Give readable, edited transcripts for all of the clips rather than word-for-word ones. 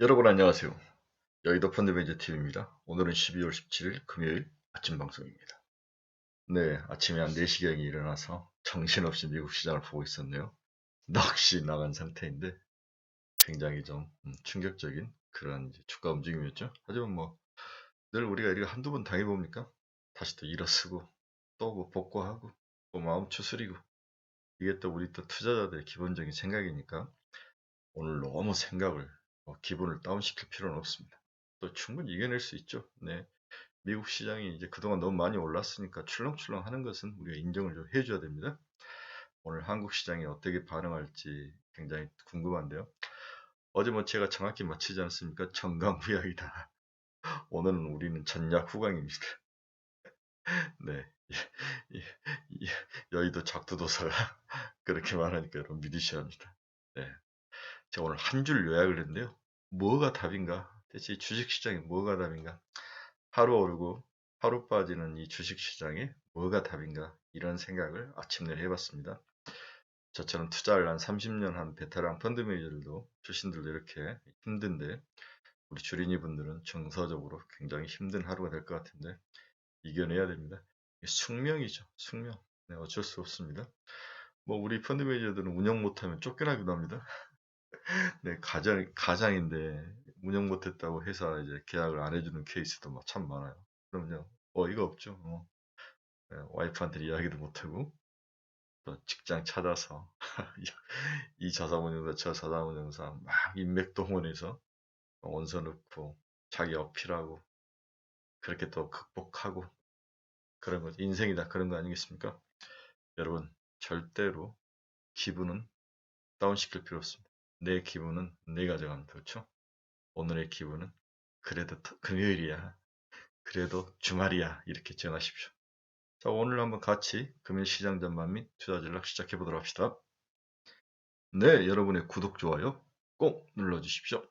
여러분 안녕하세요. 여의도 펀드매니저 팀입니다. 오늘은 12월 17일 금요일 아침 방송입니다. 네, 아침에 한 4시경에 일어나서 정신없이 미국 시장을 보고 있었네요. 넋이 나간 상태인데 굉장히 좀 충격적인 그런 이제 주가 움직임이었죠. 하지만 뭐 늘 우리가 이렇게 한두 번 당해봅니까? 다시 또 일어서고 또 뭐 복구하고 또 마음 추스리고 이게 또 우리 또 투자자들의 기본적인 생각이니까 오늘 너무 생각을 기분을 다운시킬 필요는 없습니다. 또 충분히 이겨낼 수 있죠. 네. 미국 시장이 이제 그동안 너무 많이 올랐으니까 출렁출렁 하는 것은 우리가 인정을 좀 해줘야 됩니다. 오늘 한국 시장이 어떻게 반응할지 굉장히 궁금한데요. 어제 뭐 제가 정확히 맞히지 않습니까? 정강후약이다. 오늘은 우리는 전략 후강입니다. 네. 이- 이- 여의도 작두도사가 그렇게 말하니까 여러분 믿으셔야 합니다. 네. 제가 오늘 한 줄 요약을 했는데요. 뭐가 답인가? 대체 주식시장에 뭐가 답인가? 하루 오르고 하루 빠지는 이 주식시장에 뭐가 답인가? 이런 생각을 아침내 해봤습니다. 저처럼 투자를 한 30년 한 베테랑 펀드 매니저들도 출신들도 이렇게 힘든데 우리 주린이 분들은 정서적으로 굉장히 힘든 하루가 될 것 같은데 이겨내야 됩니다. 숙명이죠. 숙명. 네, 어쩔 수 없습니다. 뭐 우리 펀드 매니저들은 운영 못하면 쫓겨나기도 합니다. 네, 가장인데 운영 못했다고 회사 이제 계약을 안 해주는 케이스도 막 참 많아요. 그럼요. 어이가 없죠. 네, 와이프한테 이야기도 못하고 또 직장 찾아서 이 자사운용사 저 자사운용사 막 인맥 동원해서 원서 넣고 자기 어필하고 그렇게 또 극복하고 그런 거죠. 인생이다 그런 거 아니겠습니까? 여러분 절대로 기분은 다운시킬 필요 없습니다. 내 기분은 내가 정합니다. 그렇죠? 오늘의 기분은 그래도 금요일이야. 그래도 주말이야. 이렇게 정하십시오. 자, 오늘 한번 같이 금일 시장 전망 및 투자 전략 시작해 보도록 합시다. 네, 여러분의 구독, 좋아요 꼭 눌러주십시오.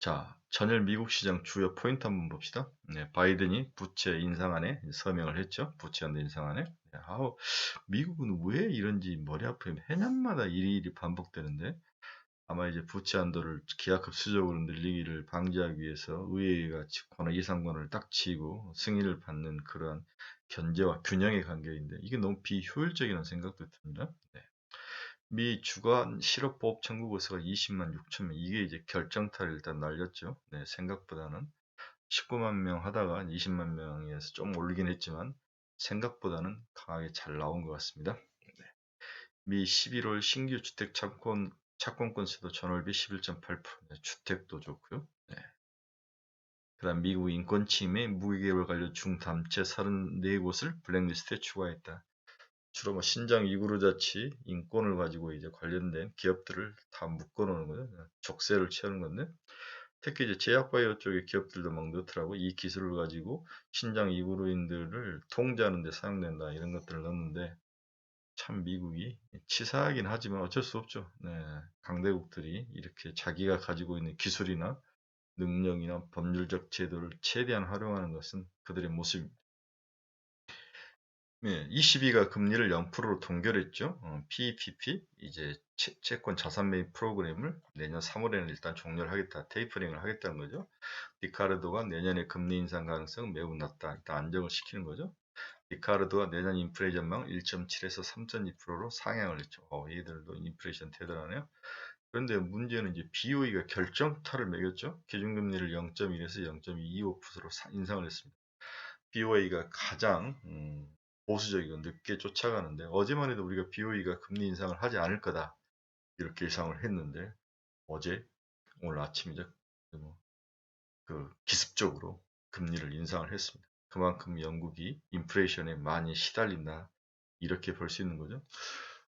자, 전일 미국 시장 주요 포인트 한번 봅시다. 네, 바이든이 부채 인상안에 서명을 했죠. 부채 연대 인상안에. 네, 미국은 왜 이런지 머리 아프면 해년마다 일이 반복되는데 아마 이제 부채 한도를 기하급수적으로 늘리기를 방지하기 위해서 의회가 권한 예산권을 딱 치고 승인을 받는 그러한 견제와 균형의 관계인데 이게 너무 비효율적이라는 생각도 듭니다. 네. 미 주간 실업보험 청구 건수가 20만 6천 명 이게 이제 결정타를 일단 날렸죠. 네, 생각보다는 19만 명 하다가 20만 명에서 좀 올리긴 했지만 생각보다는 강하게 잘 나온 것 같습니다. 네. 미 11월 신규 주택 착공 건수도 전월 비 11.8%. 네, 주택도 좋고요. 네. 그다음 미국 인권 침해 무기개발 관련 중담체 34곳을 블랙리스트에 추가했다. 주로 뭐 신장 위구르 자치 인권을 가지고 이제 관련된 기업들을 다 묶어놓는 거죠. 족쇄를 채우는 건데 특히 이제 제약바이오 쪽의 기업들도 막 넣더라고. 이 기술을 가지고 신장 위구르인들을 통제하는 데 사용된다 이런 것들을 넣는데 참 미국이 치사하긴 하지만 어쩔 수 없죠. 네, 강대국들이 이렇게 자기가 가지고 있는 기술이나 능력이나 법률적 제도를 최대한 활용하는 것은 그들의 모습입니다. 네, ECB가 금리를 0%로 동결했죠. PEPP 이제 채권 자산 매입 프로그램을 내년 3월에는 일단 종료를 하겠다, 테이퍼링을 하겠다는 거죠. 리카르도가 내년에 금리 인상 가능성 매우 낮다, 일단 안정을 시키는 거죠. 리카르도가 내년 인플레 전망 1.7에서 3.2%로 상향을 했죠. 얘들도 인플레이션 대단하네요. 그런데 문제는 이제 BOE가 결정타를 매겼죠. 기준금리를 0.1에서 0.25%로 인상을 했습니다. BOE가 가장 보수적이고 늦게 쫓아가는데 어제만 해도 우리가 BOE가 금리 인상을 하지 않을 거다 이렇게 예상을 했는데 어제 오늘 아침이죠. 그 기습적으로 금리를 인상을 했습니다. 그만큼 영국이 인플레이션에 많이 시달린다 이렇게 볼 수 있는 거죠.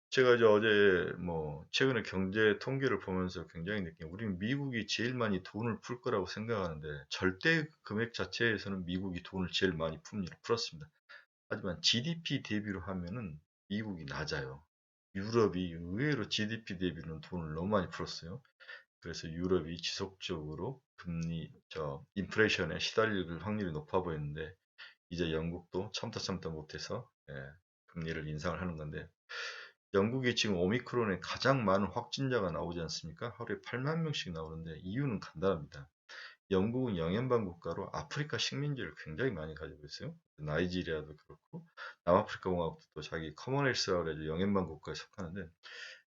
제가 이제 어제 뭐 최근에 경제 통계를 보면서 굉장히 느낀 우리는 미국이 제일 많이 돈을 풀 거라고 생각하는데 절대 금액 자체에서는 미국이 돈을 제일 많이 풀었습니다. 하지만 GDP 대비로 하면은 미국이 낮아요. 유럽이 의외로 GDP 대비로는 돈을 너무 많이 풀었어요. 그래서 유럽이 지속적으로 인플레이션에 시달릴 확률이 높아 보이는데 이제 영국도 참다 못해서 금리를 인상을 하는 건데 영국이 지금 오미크론에 가장 많은 확진자가 나오지 않습니까? 하루에 8만 명씩 나오는데 이유는 간단합니다. 영국은 영연방 국가로 아프리카 식민지를 굉장히 많이 가지고 있어요. 나이지리아도 그렇고 남아프리카 공화국도 또 자기 커먼웰스라고 해서 영연방 국가에 속하는데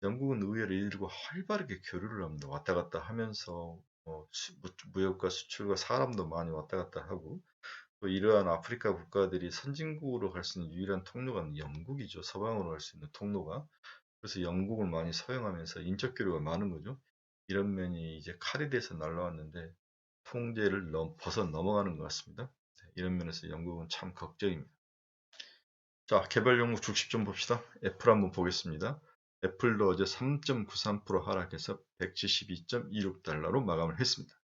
영국은 의외로 이들과 활발하게 교류를 합니다. 왔다 갔다 하면서 무역과 수출과 사람도 많이 왔다 갔다 하고 또 이러한 아프리카 국가들이 선진국으로 갈 수 있는 유일한 통로가 영국이죠. 서방으로 갈 수 있는 통로가. 그래서 영국을 많이 사용하면서 인적 교류가 많은 거죠. 이런 면이 이제 칼이 돼서 날라왔는데 통제를 벗어 넘어가는 것 같습니다. 이런 면에서 영국은 참 걱정입니다. 자, 개발 영국 주식 좀 봅시다. 애플 한번 보겠습니다. 애플도 어제 3.93% 하락해서 172.26달러로 마감을 했습니다.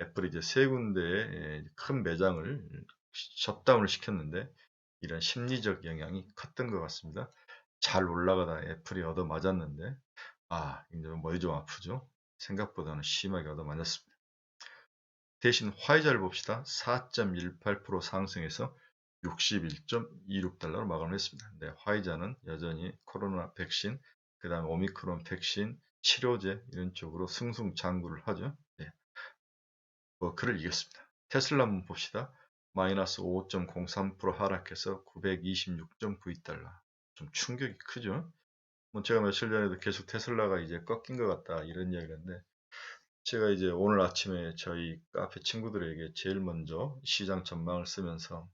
애플이 이제 세 군데에 큰 매장을 셧다운을 시켰는데 이런 심리적 영향이 컸던 것 같습니다. 잘 올라가다 애플이 얻어맞았는데 이제 머리 좀 아프죠? 생각보다는 심하게 얻어맞았습니다. 대신 화이자를 봅시다. 4.18% 상승해서 61.26달러로 마감을 했습니다. 네, 화이자는 여전히 코로나 백신, 그 다음에 오미크론 백신, 치료제 이런 쪽으로 승승장구를 하죠. 네, 그를 이겼습니다. 테슬라 한번 봅시다. 마이너스 5.03% 하락해서 926.92달러. 좀 충격이 크죠? 제가 며칠 전에도 계속 테슬라가 이제 꺾인 것 같다 이런 이야기를 했는데 제가 이제 오늘 아침에 저희 카페 친구들에게 제일 먼저 시장 전망을 쓰면서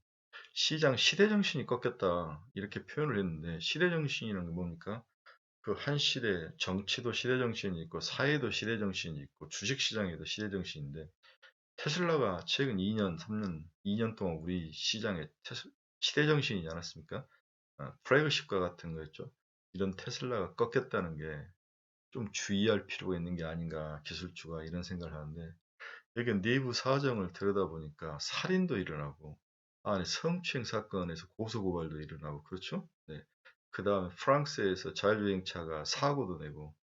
시장 시대정신이 꺾였다 이렇게 표현을 했는데 시대정신이라는 게 뭡니까? 그 한 시대 정치도 시대정신이 있고 사회도 시대정신이 있고 주식시장에도 시대정신인데 테슬라가 최근 2년, 3년, 2년 동안 우리 시장에 시대정신이지 않았습니까? 프래그십과 같은 거였죠. 이런 테슬라가 꺾였다는 게 좀 주의할 필요가 있는 게 아닌가 기술주가 이런 생각을 하는데 여기 내부 사정을 들여다보니까 살인도 일어나고 안에 성추행 사건에서 고소고발도 일어나고 그렇죠? 네. 그 다음에 프랑스에서 자율주행차가 사고도 내고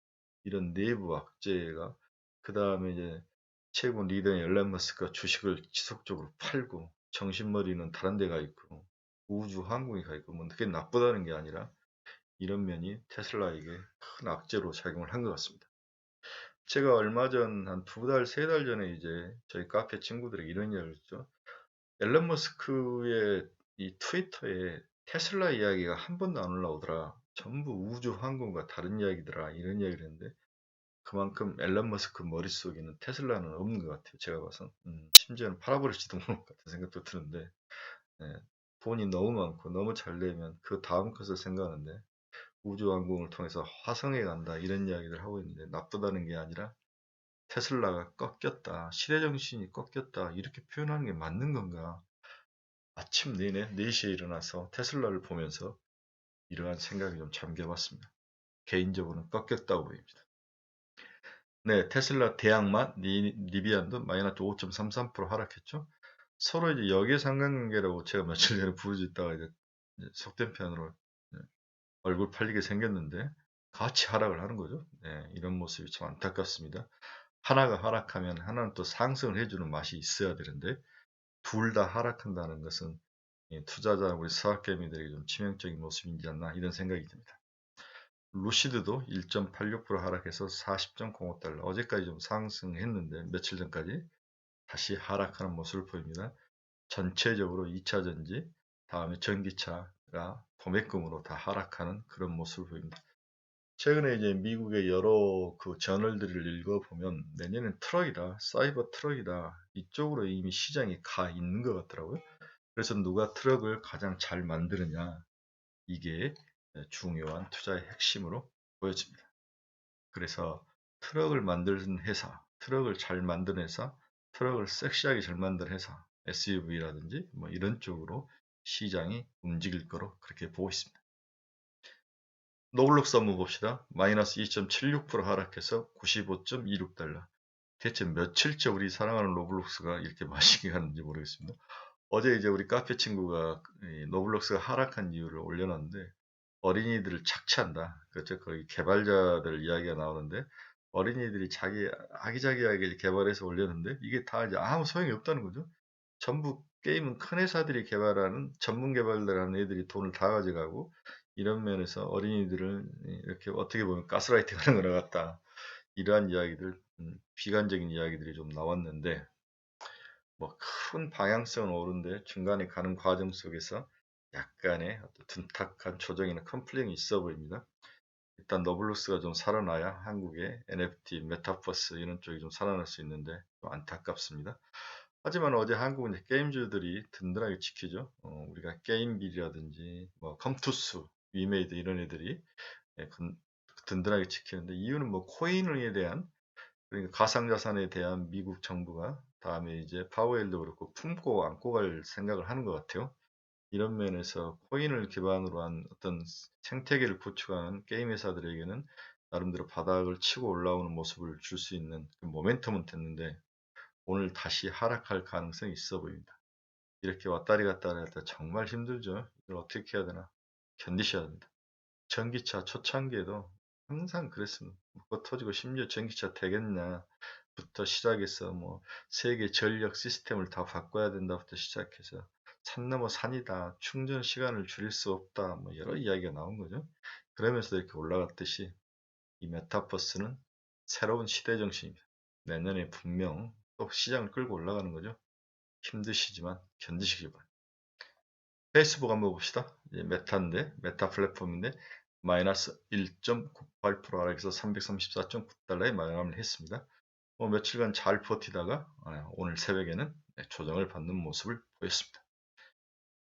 이런 내부 악재가 그 다음에 이제 최고 리더인 앨런 머스크가 주식을 지속적으로 팔고 정신머리는 다른 데 가 있고 우주 항공에 가 있고 뭐 그게 나쁘다는 게 아니라 이런 면이 테슬라에게 큰 악재로 작용을 한 것 같습니다. 제가 얼마 전 한 2달, 3달 전에 이제 저희 카페 친구들에게 이런 이야기를 했죠. 앨런 머스크의 이 트위터에 테슬라 이야기가 한 번도 안 올라오더라. 전부 우주 항공과 다른 이야기더라. 이런 이야기를 했는데 그만큼 앨런 머스크 머릿속에는 테슬라는 없는 것 같아요. 제가 봐서. 심지어는 팔아버릴지도 모를 것 같은 생각도 드는데 예, 돈이 너무 많고 너무 잘 되면 그 다음 것을 생각하는데 우주항공을 통해서 화성에 간다 이런 이야기를 하고 있는데 나쁘다는 게 아니라 테슬라가 꺾였다, 시대정신이 꺾였다 이렇게 표현하는 게 맞는 건가? 아침 내내 4시에 일어나서 테슬라를 보면서 이러한 생각이 좀 잠겨봤습니다. 개인적으로는 꺾였다고 보입니다. 네, 테슬라 대항마 리비안도 마이너스 5.33% 하락했죠. 서로 이제 역의 상관관계라고 제가 며칠 전에 부르짖다가 이제 속된 편으로 얼굴 팔리게 생겼는데 같이 하락을 하는 거죠. 네, 이런 모습이 참 안타깝습니다. 하나가 하락하면 하나는 또 상승을 해주는 맛이 있어야 되는데 둘 다 하락한다는 것은 투자자 우리 서학개미들에게 좀 치명적인 모습이지 않나 이런 생각이 듭니다. 루시드도 1.86% 하락해서 40.05달러 어제까지 좀 상승했는데 며칠 전까지 다시 하락하는 모습을 보입니다. 전체적으로 2차전지 다음에 전기차가 도매금으로 다 하락하는 그런 모습을 보입니다. 최근에 이제 미국의 여러 그 저널들을 읽어보면 내년엔 트럭이다, 사이버 트럭이다 이쪽으로 이미 시장이 가 있는 것 같더라고요. 그래서 누가 트럭을 가장 잘 만드느냐 이게 중요한 투자의 핵심으로 보여집니다. 그래서 트럭을 만드는 회사, 트럭을 잘 만드는 회사, 트럭을 섹시하게 잘 만드는 회사, SUV라든지 뭐 이런 쪽으로 시장이 움직일 거로 그렇게 보고 있습니다. 노블록스 한번 봅시다. 마이너스 2.76% 하락해서 95.26달러. 대체 며칠째 우리 사랑하는 노블록스가 이렇게 맛있게 가는지 모르겠습니다. 어제 이제 우리 카페 친구가 노블록스가 하락한 이유를 올려놨는데 어린이들을 착취한다. 그렇죠. 거기 개발자들 이야기가 나오는데 어린이들이 자기 아기자기하게 개발해서 올렸는데 이게 다 이제 아무 소용이 없다는 거죠. 전부 게임은 큰 회사들이 개발하는 전문 개발을 하는 애들이 돈을 다 가져가고 이런 면에서 어린이들을 이렇게 어떻게 보면 가스라이팅하는 것 같다. 이러한 이야기들, 비관적인 이야기들이 좀 나왔는데 뭐 큰 방향성은 옳은데 중간에 가는 과정 속에서 약간의 어떤 둔탁한 조정이나 컴플레인이 있어 보입니다. 일단 너블루스가 좀 살아나야 한국의 NFT, 메타버스 이런 쪽이 좀 살아날 수 있는데 좀 안타깝습니다. 하지만 어제 한국은 이제 게임주들이 든든하게 지키죠. 우리가 게임빌이라든지 뭐 컴투스, 위메이드 이런 애들이 예, 든든하게 지키는데 이유는 뭐 코인에 대한 그러니까 가상자산에 대한 미국 정부가 다음에 이제 파워엘도 그렇고 품고 안고 갈 생각을 하는 것 같아요. 이런 면에서 코인을 기반으로 한 어떤 생태계를 구축하는 게임 회사들에게는 나름대로 바닥을 치고 올라오는 모습을 줄 수 있는 그 모멘텀은 됐는데 오늘 다시 하락할 가능성이 있어 보입니다. 이렇게 왔다리 갔다리 할 때 정말 힘들죠. 이걸 어떻게 해야 되나 견디셔야 합니다. 전기차 초창기에도 항상 그랬습니다. 먹고 터지고 심지어 전기차 되겠냐부터 시작해서 뭐 세계 전력 시스템을 다 바꿔야 된다부터 시작해서 산 넘어 산이다. 충전 시간을 줄일 수 없다. 뭐 여러 이야기가 나온 거죠. 그러면서 이렇게 올라갔듯이 이 메타버스는 새로운 시대 정신입니다. 내년에 분명 또 시장을 끌고 올라가는 거죠. 힘드시지만 견디시기 바랍니다. 페이스북 한번 봅시다. 이제 메타인데, 메타 플랫폼인데, 마이너스 1.98% 하락해서 334.9달러에 마감을 했습니다. 며칠간 잘 버티다가 오늘 새벽에는 조정을 받는 모습을 보였습니다.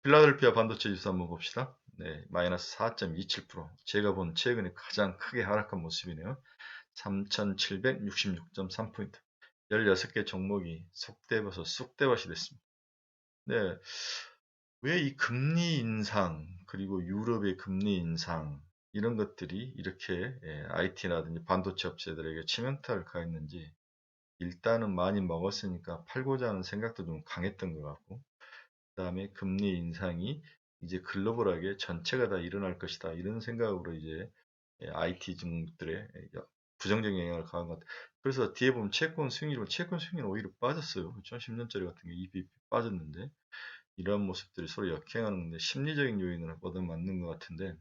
필라델피아 반도체 지수 한번 봅시다. 네, 마이너스 4.27%. 제가 본 최근에 가장 크게 하락한 모습이네요. 3,766.3포인트. 16개 종목이 속대버섯 쑥대밭이 됐습니다. 네, 왜 이 금리 인상, 그리고 유럽의 금리 인상, 이런 것들이 이렇게 IT라든지 반도체 업체들에게 치명타를 가했는지, 일단은 많이 먹었으니까 팔고자 하는 생각도 좀 강했던 것 같고, 그 다음에 금리 인상이 이제 글로벌하게 전체가 다 일어날 것이다. 이런 생각으로 이제 IT 종목들의 부정적인 영향을 가한 것 같아요. 그래서 뒤에 보면 채권 수익률 오히려 빠졌어요. 그렇죠? 10년짜리 같은 게 2bp 빠졌는데, 이러한 모습들이 서로 역행하는데 심리적인 요인을 얻어맞는 것 같은데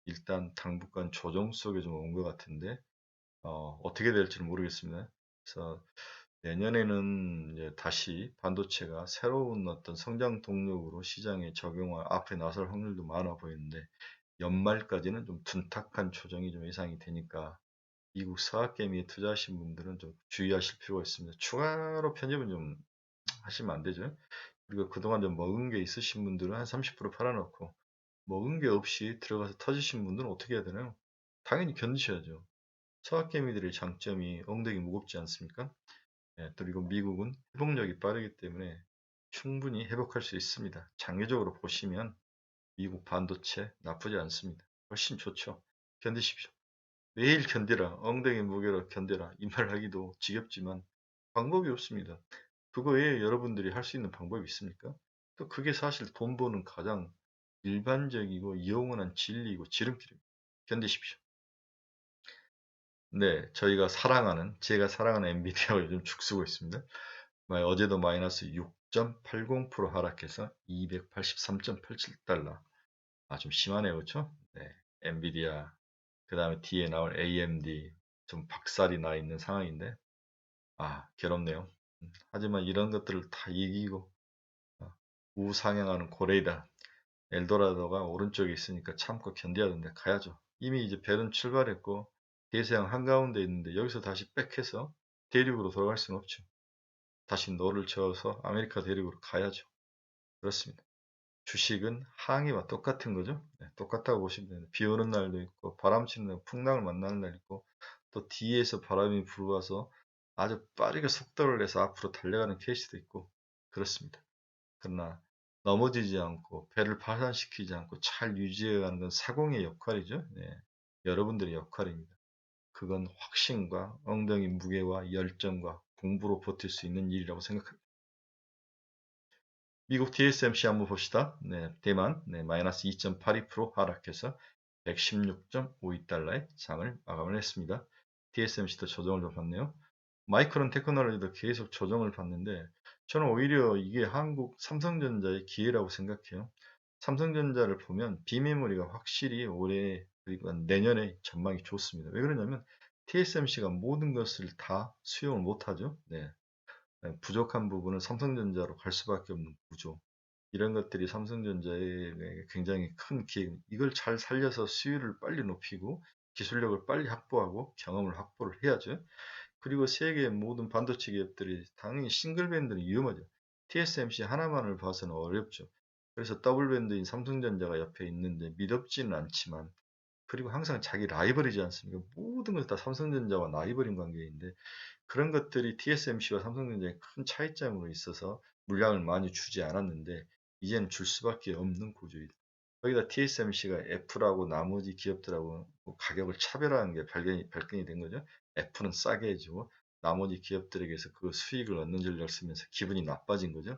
일단 당분간 조정 속에 좀 온 것 같은데 어떻게 될지는 모르겠습니다. 그래서 내년에는 이제 다시 반도체가 새로운 어떤 성장 동력으로 시장에 적용할 앞에 나설 확률도 많아 보이는데 연말까지는 좀 둔탁한 조정이 좀 예상이 되니까 미국 서학개미에 투자하신 분들은 좀 주의하실 필요가 있습니다. 추가로 편입은 좀 하시면 안 되죠. 그리고 그동안 좀 먹은 게 있으신 분들은 한 30% 팔아놓고 먹은 게 없이 들어가서 터지신 분들은 어떻게 해야 되나요? 당연히 견디셔야죠. 서학개미들의 장점이 엉덩이 무겁지 않습니까? 그리고 미국은 회복력이 빠르기 때문에 충분히 회복할 수 있습니다. 장기적으로 보시면 미국 반도체 나쁘지 않습니다. 훨씬 좋죠. 견디십시오. 매일 견디라, 엉덩이 무게로 견뎌라 이 말 하기도 지겹지만 방법이 없습니다. 그거 외에 여러분들이 할 수 있는 방법이 있습니까? 또 그게 사실 돈 버는 가장 일반적이고 영원한 진리이고 지름길입니다. 견디십시오. 네, 제가 사랑하는 엔비디아가 요즘 죽쓰고 있습니다. 어제도 마이너스 6.80% 하락해서 283.87달러. 좀 심하네요, 그렇죠? 네, 엔비디아, 그 다음에 뒤에 나올 AMD, 좀 박살이 나 있는 상황인데, 괴롭네요. 하지만 이런 것들을 다 이기고, 어, 우상향하는 고레이다. 엘도라도가 오른쪽에 있으니까 참고 견뎌야 되는데 가야죠. 이미 이제 벨은 출발했고 대서양 한가운데 있는데 여기서 다시 백해서 대륙으로 돌아갈 수는 없죠. 다시 노를 저어서 아메리카 대륙으로 가야죠. 그렇습니다. 주식은 항해와 똑같은 거죠. 네, 똑같다고 보시면 됩니다. 비 오는 날도 있고 바람 치는 날, 풍랑을 만나는 날 있고 또 뒤에서 바람이 불어와서 아주 빠르게 속도를 내서 앞으로 달려가는 케이스도 있고 그렇습니다. 그러나 넘어지지 않고 배를 파산시키지 않고 잘 유지해가는 건 사공의 역할이죠. 네, 여러분들의 역할입니다. 그건 확신과 엉덩이 무게와 열정과 공부로 버틸 수 있는 일이라고 생각합니다. 미국 TSMC 한번 봅시다. 네, 대만 마이너스 2.82% 하락해서 116.52달러의 장을 마감을 했습니다. TSMC도 조정을 좀 받네요. 마이크론 테크놀로지도 계속 조정을 받는데 저는 오히려 이게 한국 삼성전자의 기회라고 생각해요. 삼성전자를 보면 비메모리가 확실히 올해 그리고 내년에 전망이 좋습니다. 왜 그러냐면 TSMC가 모든 것을 다 수용을 못하죠. 네. 부족한 부분은 삼성전자로 갈 수밖에 없는 구조. 이런 것들이 삼성전자에 굉장히 큰 기회, 이걸 잘 살려서 수율을 빨리 높이고 기술력을 빨리 확보하고 경험을 확보를 해야죠. 그리고 세계의 모든 반도체 기업들이 당연히 싱글 밴드는 위험하죠. TSMC 하나만을 봐서는 어렵죠. 그래서 더블 밴드인 삼성전자가 옆에 있는데 믿업지는 않지만, 그리고 항상 자기 라이벌이지 않습니까? 모든 것이 다 삼성전자와 라이벌인 관계인데, 그런 것들이 TSMC와 삼성전자의 큰 차이점으로 있어서 물량을 많이 주지 않았는데 이제는 줄 수밖에 없는 구조이다. 거기다 TSMC가 애플하고 나머지 기업들하고 가격을 차별화하는 게 발견이 된 거죠. 애플은 싸게 해주고 나머지 기업들에게서 그 수익을 얻는 전략을 쓰면서 기분이 나빠진 거죠.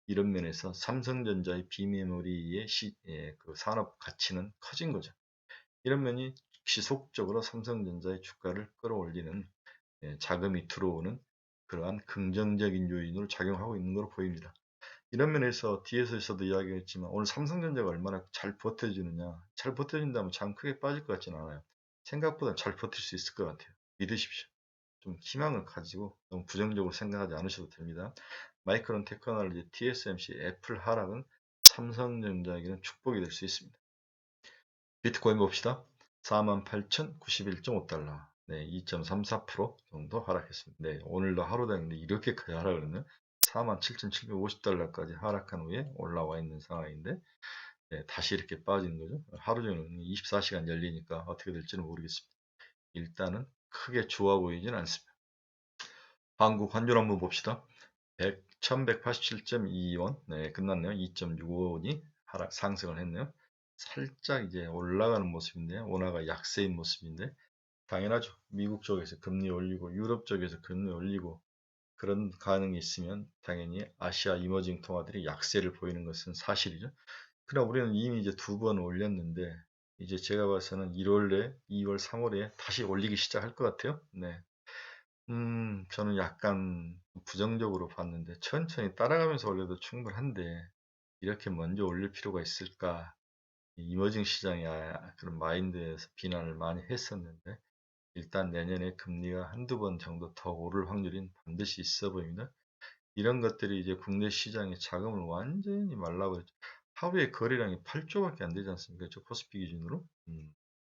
이런 면에서 삼성전자의 비메모리의 그 산업 가치는 커진 거죠. 이런 면이 지속적으로 삼성전자의 주가를 끌어올리는, 자금이 들어오는 그러한 긍정적인 요인으로 작용하고 있는 것으로 보입니다. 이런 면에서 뒤에서도 이야기했지만 오늘 삼성전자가 얼마나 잘 버텨주느냐, 잘 버텨준다면 장 크게 빠질 것 같지는 않아요. 생각보다 잘 버틸 수 있을 것 같아요. 믿으십시오. 좀 희망을 가지고 너무 부정적으로 생각하지 않으셔도 됩니다. 마이크론 테크놀로지, TSMC, 애플 하락은 삼성전자에게는 축복이 될 수 있습니다. 비트코인 봅시다. 48,091.5달러. 네, 2.34% 정도 하락했습니다. 네, 오늘도 하루당인데 이렇게까지 하락을 했네. 47,750달러까지 하락한 후에 올라와 있는 상황인데, 네, 다시 이렇게 빠지는 거죠. 하루 종일 24시간 열리니까 어떻게 될지는 모르겠습니다. 일단은 크게 좋아 보이진 않습니다. 한국 환율 한번 봅시다. 1187.22원. 네, 끝났네요. 2.65원이 상승을 했네요. 살짝 이제 올라가는 모습인데요. 원화가 약세인 모습인데, 당연하죠. 미국 쪽에서 금리 올리고 유럽 쪽에서 금리 올리고 그런 가능이 있으면 당연히 아시아 이머징 통화들이 약세를 보이는 것은 사실이죠. 그러나 우리는 이미 이제 두 번 올렸는데 이제 제가 봐서는 1월에 2월, 3월에 다시 올리기 시작할 것 같아요. 네. 저는 약간 부정적으로 봤는데 천천히 따라가면서 올려도 충분한데 이렇게 먼저 올릴 필요가 있을까? 이머징 시장이 그런 마인드에서 비난을 많이 했었는데 일단 내년에 금리가 한두 번 정도 더 오를 확률은 반드시 있어 보입니다. 이런 것들이 이제 국내 시장의 자금을 완전히 말라버렸죠. 하루에 거래량이 8조밖에 안 되지 않습니까? 저 코스피 기준으로.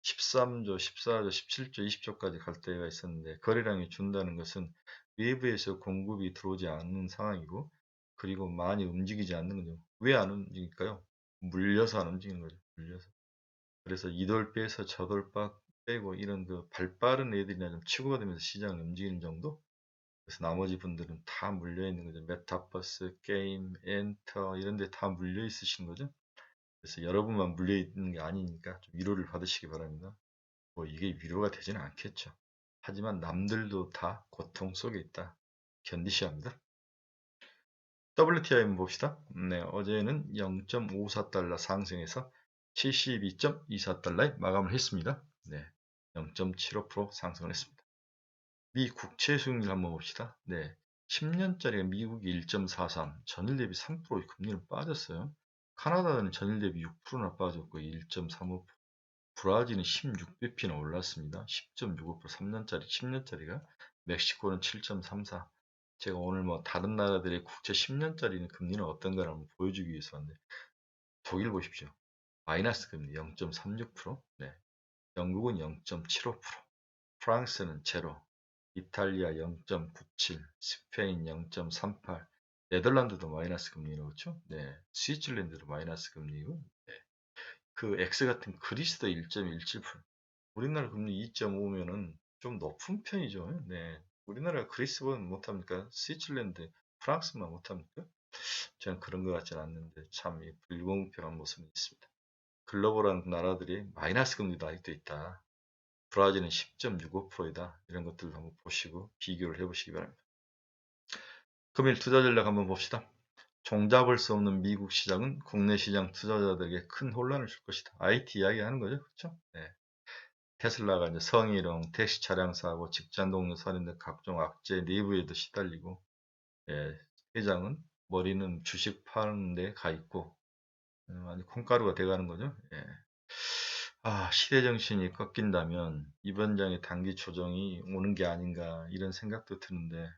13조, 14조, 17조, 20조까지 갈 때가 있었는데 거래량이 준다는 것은 외부에서 공급이 들어오지 않는 상황이고, 그리고 많이 움직이지 않는 거죠. 왜 안 움직일까요? 물려서 안 움직이는 거죠. 물려서. 그래서 이돌 빼서 저돌 빼고 이런 그 발빠른 애들이나 좀 치고받으면서 시장을 움직이는 정도? 그래서 나머지 분들은 다 물려 있는 거죠. 메타버스, 게임, 엔터 이런 데 다 물려 있으신 거죠. 그래서 여러분만 물려 있는 게 아니니까 좀 위로를 받으시기 바랍니다. 뭐 이게 위로가 되지는 않겠죠. 하지만 남들도 다 고통 속에 있다. 견디셔야 합니다. WTI 한번 봅시다. 네, 어제는 0.54달러 상승해서 72.24달러에 마감을 했습니다. 네, 0.75% 상승을 했습니다. 미 국채 수익률 한번 봅시다. 네, 10년짜리가 미국이 1.43, 전일 대비 3% 금리는 빠졌어요. 카나다는 전일 대비 6%나 빠졌고 1.35%, 브라질은 16bp나 올랐습니다. 10.65% 3년짜리, 10년짜리가, 멕시코는 7.34. 제가 오늘 뭐 다른 나라들의 국채 10년짜리는 금리는 어떤가를 한번 보여주기 위해서 왔는데, 독일 보십시오. 마이너스 금리 0.36%, 네. 영국은 0.75%, 프랑스는 제로, 이탈리아 0.97, 스페인 0.38, 네덜란드도 마이너스 금리로 그렇죠? 네. 스위tzerland도 마이너스 금리고, 네. 그 X 같은 그리스도 1.17%. 우리나라 금리 2.5면은 좀 높은 편이죠. 네. 우리나라가 그리스보다 못합니까? 스위tzerland, 프랑스만 못합니까? 저는 그런 것 같지는 않는데 참 불공평한 모습이 있습니다. 글로벌한 나라들이 마이너스 금리도 아직도 있다. 브라질은 10.65%이다. 이런 것들도 한번 보시고 비교를 해보시기 바랍니다. 금일 투자 전략 한번 봅시다. 종잡을 수 없는 미국 시장은 국내 시장 투자자들에게 큰 혼란을 줄 것이다. IT 이야기 하는 거죠. 그렇죠? 네. 테슬라가 이제 성희롱, 택시 차량 사고, 직장 동료 살인 등 각종 악재 내부에도 시달리고, 예, 회장은 머리는 주식 파는 데 가 있고, 많이 콩가루가 돼가는 거죠. 예. 시대 정신이 꺾인다면 이번 장의 단기 조정이 오는 게 아닌가 이런 생각도 드는데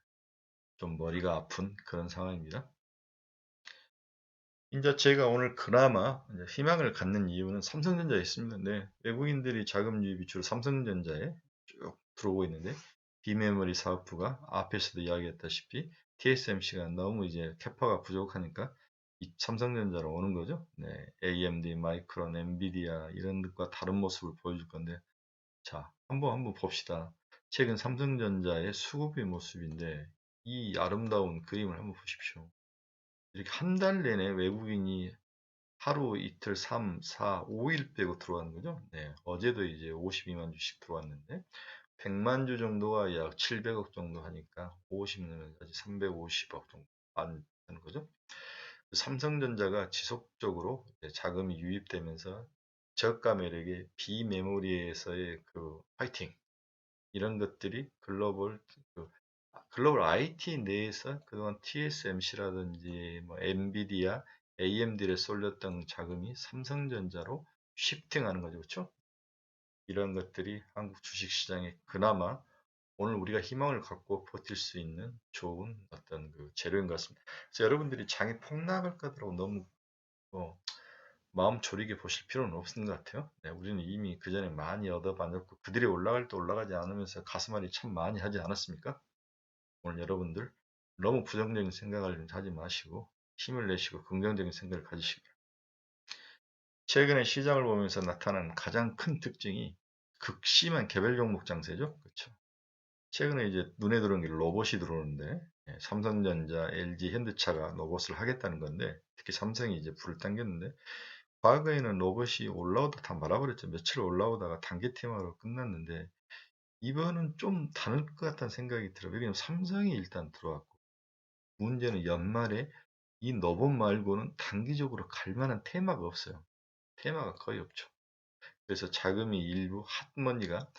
좀 머리가 아픈 그런 상황입니다. 이제 제가 오늘 그나마 이제 희망을 갖는 이유는 삼성전자에 있습니다. 네, 외국인들이 자금 유입이 주로 삼성전자에 쭉 들어오고 있는데 비메모리 사업부가 앞에서도 이야기했다시피 TSMC가 너무 이제 캐파가 부족하니까 이 삼성전자로 오는 거죠. 네, AMD, 마이크론, 엔비디아 이런 것과 다른 모습을 보여줄 건데 자, 한번 봅시다. 최근 삼성전자의 수급의 모습인데 이 아름다운 그림을 한번 보십시오. 이렇게 한 달 내내 외국인이 하루 이틀 3, 4, 5일 빼고 들어가는 거죠. 네, 어제도 이제 52만 주씩 들어왔는데 100만 주 정도가 약 700억 정도 하니까 50년까지 350억 정도 안 되는 거죠. 삼성전자가 지속적으로 자금이 유입되면서 저가 매력의 비메모리에서의 그 파이팅 이런 것들이 그 글로벌 IT 내에서 그동안 TSMC라든지 뭐 엔비디아, AMD를 쏠렸던 자금이 삼성전자로 쉬프팅하는 거죠, 그렇죠? 이런 것들이 한국 주식시장에 그나마 오늘 우리가 희망을 갖고 버틸 수 있는 좋은 어떤 그 재료인 것 같습니다. 그래서 여러분들이 장이 폭락할 거라고 너무 뭐 마음 졸이게 보실 필요는 없는 것 같아요. 네, 우리는 이미 그 전에 많이 얻어맞았고 그들이 올라갈 때 올라가지 않으면서 가슴앓이 참 많이 하지 않았습니까? 오늘 여러분들 너무 부정적인 생각을 하지 마시고 힘을 내시고 긍정적인 생각을 가지시기 바랍니다. 최근에 시장을 보면서 나타나는 가장 큰 특징이 극심한 개별 종목 장세죠. 그렇죠. 최근에 이제 눈에 들어온 게 로봇이 들어오는데 삼성전자, LG, 현대차가 로봇을 하겠다는 건데 특히 삼성이 이제 불을 당겼는데 과거에는 로봇이 올라오다 다 말아버렸죠. 며칠 올라오다가 단기 테마로 끝났는데 이번은 좀 다를 것 같다는 생각이 들어요. 왜냐면 삼성이 일단 들어왔고 문제는 연말에 이 너봇 말고는 단기적으로 갈 만한 테마가 없어요. 테마가 거의 없죠. 그래서 자금이 일부 핫머니가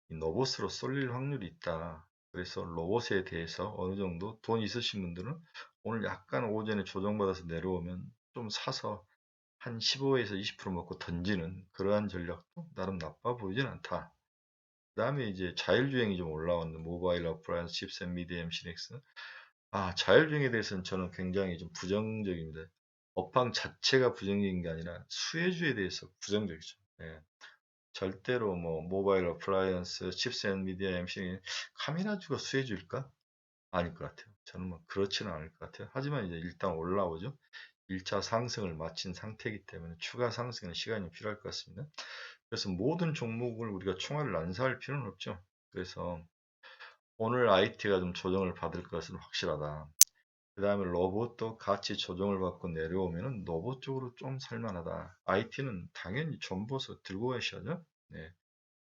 이 로봇으로 쏠릴 확률이 있다. 그래서 로봇에 대해서 어느 정도 돈 있으신 분들은 오늘 약간 오전에 조정받아서 내려오면 좀 사서 한 15에서 20% 먹고 던지는 그러한 전략도 나름 나빠 보이진 않다. 그 다음에 이제 자율주행이 좀 올라왔는 모바일 어플라이언스 칩셋 미디어 MC넥스 자율주행에 대해서는 저는 굉장히 좀 부정적입니다. 업황 자체가 부정적인 게 아니라 수혜주에 대해서 부정적이죠. 예, 절대로 뭐 모바일 어플라이언스, 칩스 엔비디아, MC 카메라주가 수혜주일까? 아닐 것 같아요. 저는 뭐 그렇지는 않을 것 같아요. 하지만 이제 일단 올라오죠. 1차 상승을 마친 상태이기 때문에 추가 상승은 시간이 필요할 것 같습니다. 그래서 모든 종목을 우리가 총알을 난사할 필요는 없죠. 그래서 오늘 IT가 좀 조정을 받을 것은 확실하다. 그 다음에 로봇도 같이 조정을 받고 내려오면은 로봇 쪽으로 좀 살만하다. IT는 당연히 존버서 들고 가셔야죠. 네.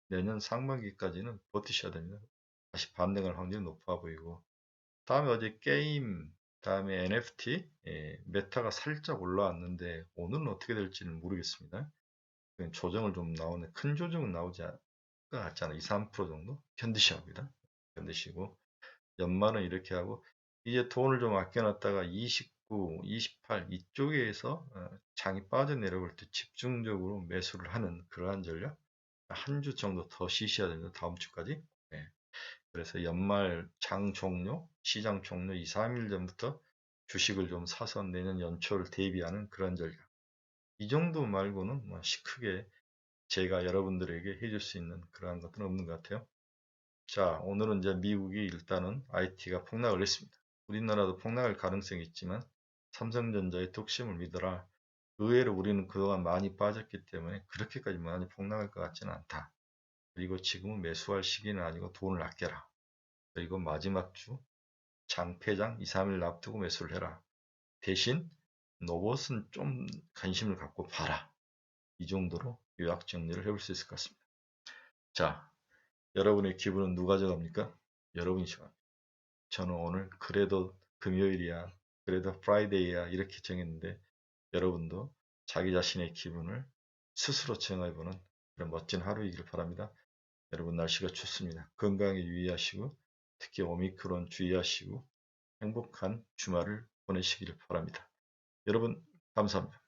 내년 상반기까지는 버티셔야 됩니다. 다시 반등할 확률이 높아 보이고. 다음에 어제 게임, 다음에 NFT, 메타가 살짝 올라왔는데 오늘은 어떻게 될지는 모르겠습니다. 조정을 좀 나오네. 큰 조정은 나오지 않을 것 같잖아. 2, 3% 정도 견디셔야 합니다. 견디시고. 연말은 이렇게 하고 이제 돈을 좀 아껴놨다가 29, 28 이쪽에서 장이 빠져내려올 때 집중적으로 매수를 하는 그러한 전략 한 주 정도 더 쉬셔야 됩니다. 다음 주까지. 네. 그래서 연말 장 종료, 시장 종료 2, 3일 전부터 주식을 좀 사서 내년 연초를 대비하는 그런 전략. 이 정도 말고는 뭐 크게 제가 여러분들에게 해줄 수 있는 그러한 것은 없는 것 같아요. 자, 오늘은 이제 미국이 일단은 IT가 폭락을 했습니다. 우리나라도 폭락할 가능성이 있지만 삼성전자의 독심을 믿어라. 의외로 우리는 그동안 많이 빠졌기 때문에 그렇게까지 많이 폭락할 것 같지는 않다. 그리고 지금은 매수할 시기는 아니고 돈을 아껴라. 그리고 마지막 주 장패장 2, 3일 납두고 매수를 해라. 대신 로봇은 좀 관심을 갖고 봐라. 이 정도로 요약 정리를 해볼 수 있을 것 같습니다. 자, 여러분의 기분은 누가 정합니까? 여러분이 정합니다. 저는 오늘 그래도 금요일이야, 그래도 프라이데이야 이렇게 정했는데 여러분도 자기 자신의 기분을 스스로 정해보는 그런 멋진 하루이길 바랍니다. 여러분 날씨가 춥습니다. 건강에 유의하시고 특히 오미크론 주의하시고 행복한 주말을 보내시길 바랍니다. 여러분 감사합니다.